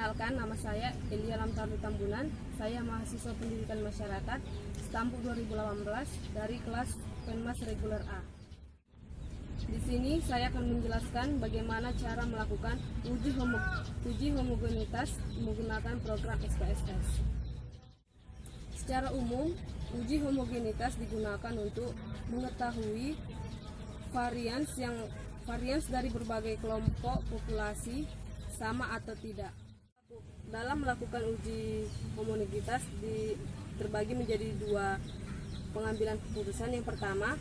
Perkenalkan, nama saya Elia Lamtardu Tambunan. Saya mahasiswa Pendidikan Masyarakat Stampu 2018 dari kelas Penmas Reguler A. Di sini saya akan menjelaskan bagaimana cara melakukan uji homogenitas menggunakan program SPSS. Secara umum, uji homogenitas digunakan untuk mengetahui varians dari berbagai kelompok populasi sama atau tidak. Dalam melakukan uji homogenitas terbagi menjadi dua pengambilan keputusan. Yang pertama,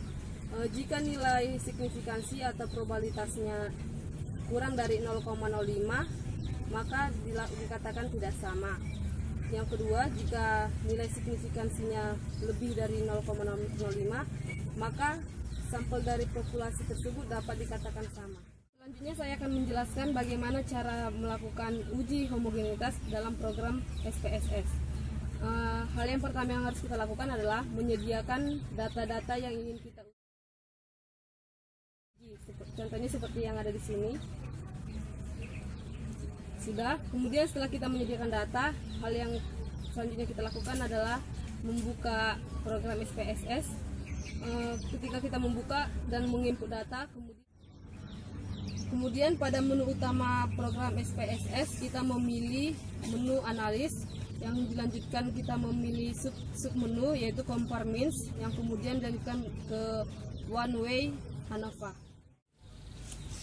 jika nilai signifikansi atau probabilitasnya kurang dari 0,05 maka dikatakan tidak sama. Yang kedua, jika nilai signifikansinya lebih dari 0,05 maka sampel dari populasi tersebut dapat dikatakan sama. Selanjutnya saya akan menjelaskan bagaimana cara melakukan uji homogenitas dalam program SPSS. Hal yang pertama yang harus kita lakukan adalah menyediakan data-data yang ingin kita uji. Contohnya seperti yang ada di sini. Sudah, kemudian setelah kita menyediakan data, hal yang selanjutnya kita lakukan adalah membuka program SPSS. Ketika kita membuka dan menginput data, kemudian pada menu utama program SPSS kita memilih menu analis, yang dilanjutkan kita memilih sub menu yaitu compare means, yang kemudian dilanjutkan ke one way ANOVA.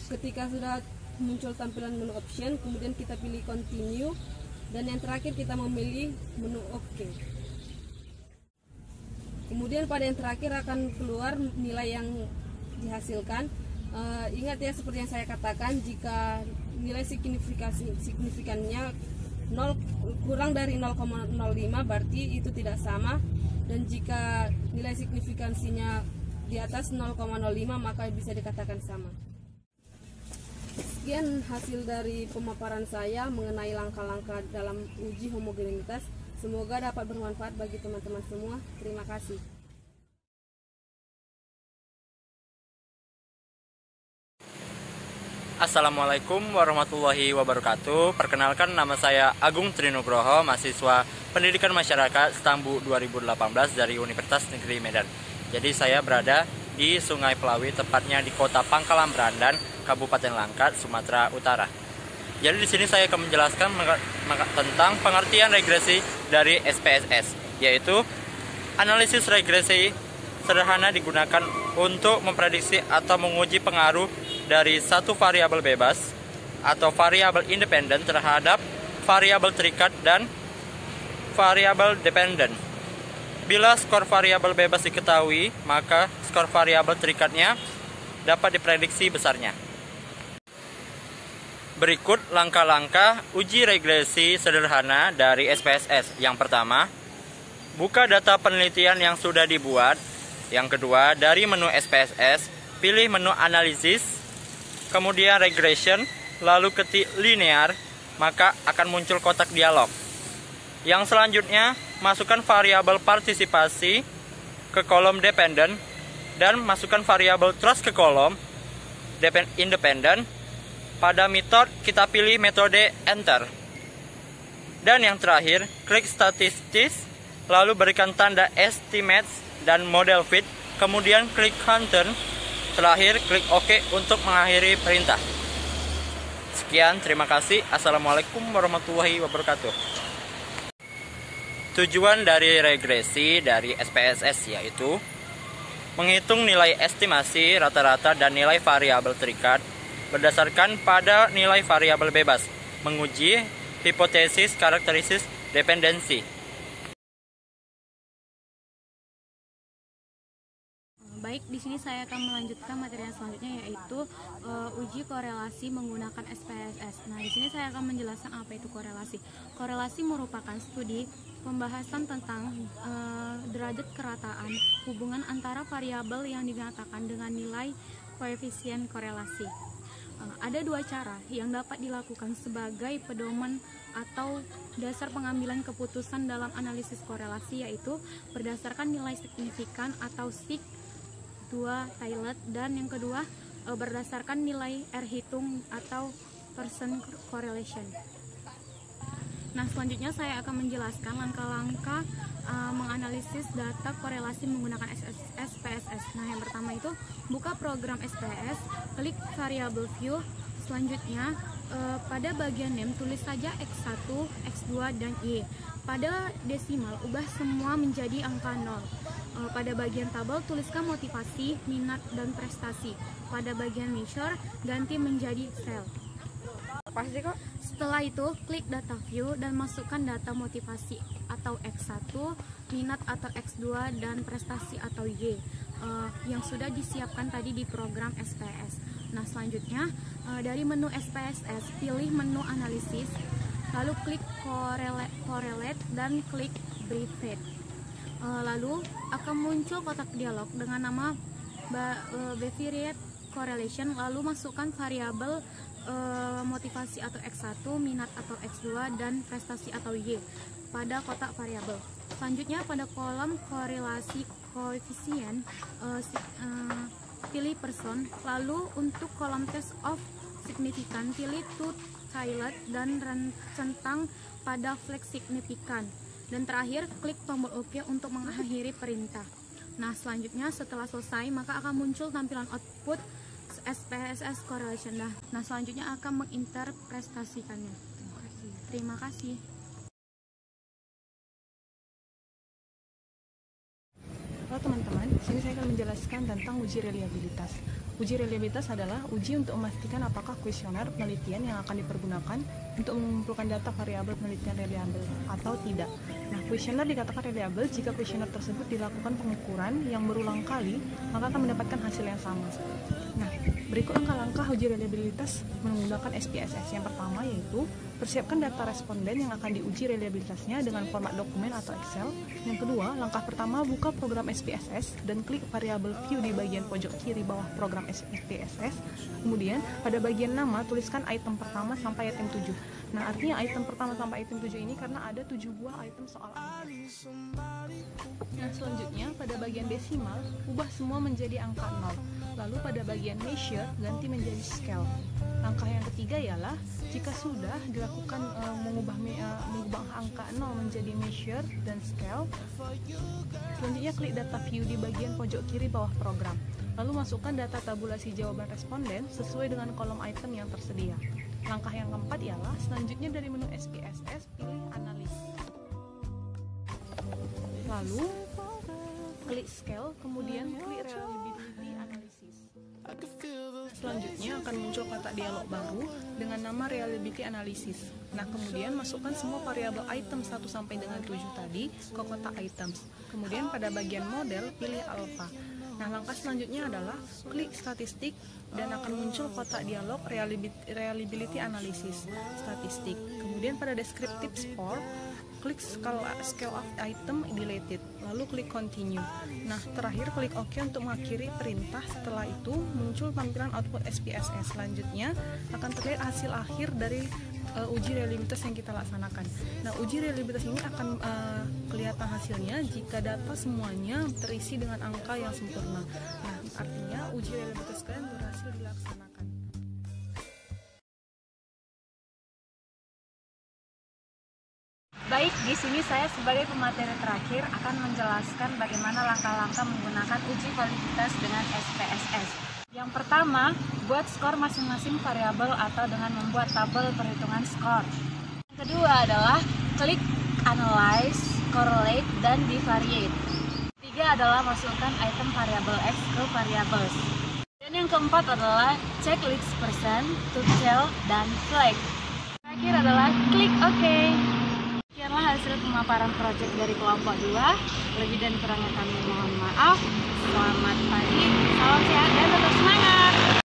Ketika sudah muncul tampilan menu option, kemudian kita pilih continue, dan yang terakhir kita memilih menu OK. Kemudian pada yang terakhir akan keluar nilai yang dihasilkan. Ingat ya, seperti yang saya katakan, jika nilai signifikannya kurang dari 0,05 berarti itu tidak sama, dan jika nilai signifikansinya di atas 0,05 maka bisa dikatakan sama. Sekian hasil dari pemaparan saya mengenai langkah-langkah dalam uji homogenitas. Semoga dapat bermanfaat bagi teman-teman semua. Terima kasih. Assalamualaikum warahmatullahi wabarakatuh. Perkenalkan, nama saya Agung Trinugroho, mahasiswa Pendidikan Masyarakat Stambu 2018 dari Universitas Negeri Medan. Jadi saya berada di Sungai Pelawi, tepatnya di Kota Pangkalan Berandan, Kabupaten Langkat, Sumatera Utara. Jadi di sini saya akan menjelaskan tentang pengertian regresi dari SPSS, yaitu analisis regresi sederhana digunakan untuk memprediksi atau menguji pengaruh dari satu variabel bebas atau variabel independen terhadap variabel terikat dan variabel dependen. Bila skor variabel bebas diketahui, maka skor variabel terikatnya dapat diprediksi besarnya. Berikut langkah-langkah uji regresi sederhana dari SPSS. Yang pertama, buka data penelitian yang sudah dibuat. Yang kedua, dari menu SPSS, pilih menu analisis, kemudian regression, lalu ketik linear, maka akan muncul kotak dialog. Yang selanjutnya, masukkan variabel partisipasi ke kolom dependent dan masukkan variabel trust ke kolom independent. Pada method, kita pilih metode enter. Dan yang terakhir, klik statistics, lalu berikan tanda estimates dan model fit, kemudian klik content. Terakhir, klik OK untuk mengakhiri perintah. Sekian, terima kasih. Assalamualaikum warahmatullahi wabarakatuh. Tujuan dari regresi dari SPSS yaitu menghitung nilai estimasi rata-rata dan nilai variabel terikat berdasarkan pada nilai variabel bebas, menguji hipotesis karakteristik dependensi. Baik, di sini saya akan melanjutkan materi yang selanjutnya, yaitu uji korelasi menggunakan SPSS. Nah, di sini saya akan menjelaskan apa itu korelasi. Korelasi merupakan studi pembahasan tentang derajat kerataan hubungan antara variabel yang dinyatakan dengan nilai koefisien korelasi. Ada dua cara yang dapat dilakukan sebagai pedoman atau dasar pengambilan keputusan dalam analisis korelasi, yaitu berdasarkan nilai signifikan atau sig2 Taylor, dan yang kedua berdasarkan nilai R hitung atau Pearson correlation. Nah, selanjutnya saya akan menjelaskan langkah-langkah menganalisis data korelasi menggunakan SPSS. Nah, yang pertama itu buka program SPS, klik variable view. Selanjutnya pada bagian name tulis saja X1, X2, dan Y. Pada desimal ubah semua menjadi angka 0. Pada bagian tabel tuliskan motivasi, minat, dan prestasi. Pada bagian measure ganti menjadi sel. Pasti kok. Setelah itu klik data view dan masukkan data motivasi atau X1, minat atau X2, dan prestasi atau Y yang sudah disiapkan tadi di program SPS. Nah, selanjutnya dari menu SPSS pilih menu analisis, lalu klik correlate dan klik brevet. Lalu akan muncul kotak dialog dengan nama Bivariate Correlation, lalu masukkan variabel motivasi atau X1, minat atau X2, dan prestasi atau Y pada kotak variabel. Selanjutnya pada kolom korelasi koefisien pilih person, lalu untuk kolom test of significant pilih to tilde dan centang pada flag signifikan, dan terakhir klik tombol OK untuk mengakhiri perintah. Nah, selanjutnya setelah selesai maka akan muncul tampilan output SPSS correlation. Nah, selanjutnya akan menginterpretasikannya. Terima kasih. Halo teman-teman, sini saya akan menjelaskan tentang uji reliabilitas. Uji reliabilitas adalah uji untuk memastikan apakah kuesioner penelitian yang akan dipergunakan untuk mengumpulkan data variabel penelitian reliabel atau tidak. Nah, kuesioner dikatakan reliabel jika kuesioner tersebut dilakukan pengukuran yang berulang kali, maka akan mendapatkan hasil yang sama. Nah, berikut langkah-langkah uji reliabilitas menggunakan SPSS. Yang pertama yaitu persiapkan data responden yang akan diuji reliabilitasnya dengan format dokumen atau Excel. Yang kedua, langkah pertama buka program SPSS dan klik variabel view di bagian pojok kiri bawah program SPSS. Kemudian pada bagian nama tuliskan item pertama sampai item 7. Nah, artinya item pertama sampai item 7 ini karena ada 7 buah item soal angka. Nah, selanjutnya pada bagian desimal ubah semua menjadi angka 0. Lalu pada bagian measure ganti menjadi scale. Langkah yang ketiga ialah jika sudah dilakukan mengubah angka 0 menjadi measure dan scale, selanjutnya klik data view di bagian pojok kiri bawah program. Lalu masukkan data tabulasi jawaban responden sesuai dengan kolom item yang tersedia. Langkah yang keempat ialah selanjutnya dari menu SPSS pilih analisis. Lalu klik scale, kemudian klik reliability analysis. Selanjutnya akan muncul kotak dialog baru dengan nama reliability analysis. Nah, kemudian masukkan semua variabel item 1 sampai dengan 7 tadi ke kotak items. Kemudian pada bagian model pilih alpha. Nah, langkah selanjutnya adalah klik statistik dan akan muncul kotak dialog reliability analysis statistik. Kemudian pada descriptive score klik scale of item deleted, lalu klik continue. Nah, terakhir klik OK untuk mengakhiri perintah. Setelah itu muncul tampilan output SPSS. Selanjutnya akan terlihat hasil akhir dari uji reliabilitas yang kita laksanakan. Nah, uji reliabilitas ini akan kelihatan hasilnya jika data semuanya terisi dengan angka yang sempurna. Nah, artinya uji reliabilitas kalian berhasil dilaksanakan. Baik, di sini saya sebagai pemateri terakhir akan menjelaskan bagaimana langkah-langkah menggunakan uji validitas dengan SPSS. Yang pertama, buat skor masing-masing variabel atau dengan membuat tabel perhitungan skor. Yang kedua adalah klik analyze, correlate, dan bivariate. Ketiga adalah masukkan item variabel X ke variables. Dan yang keempat adalah check list percent, total, dan flag. Terakhir adalah klik OK. Sekianlah hasil pemaparan proyek dari kelompok 2. Lebih dan kurangnya kami mohon maaf. Selamat pagi, salam sehat, dan tetap semangat!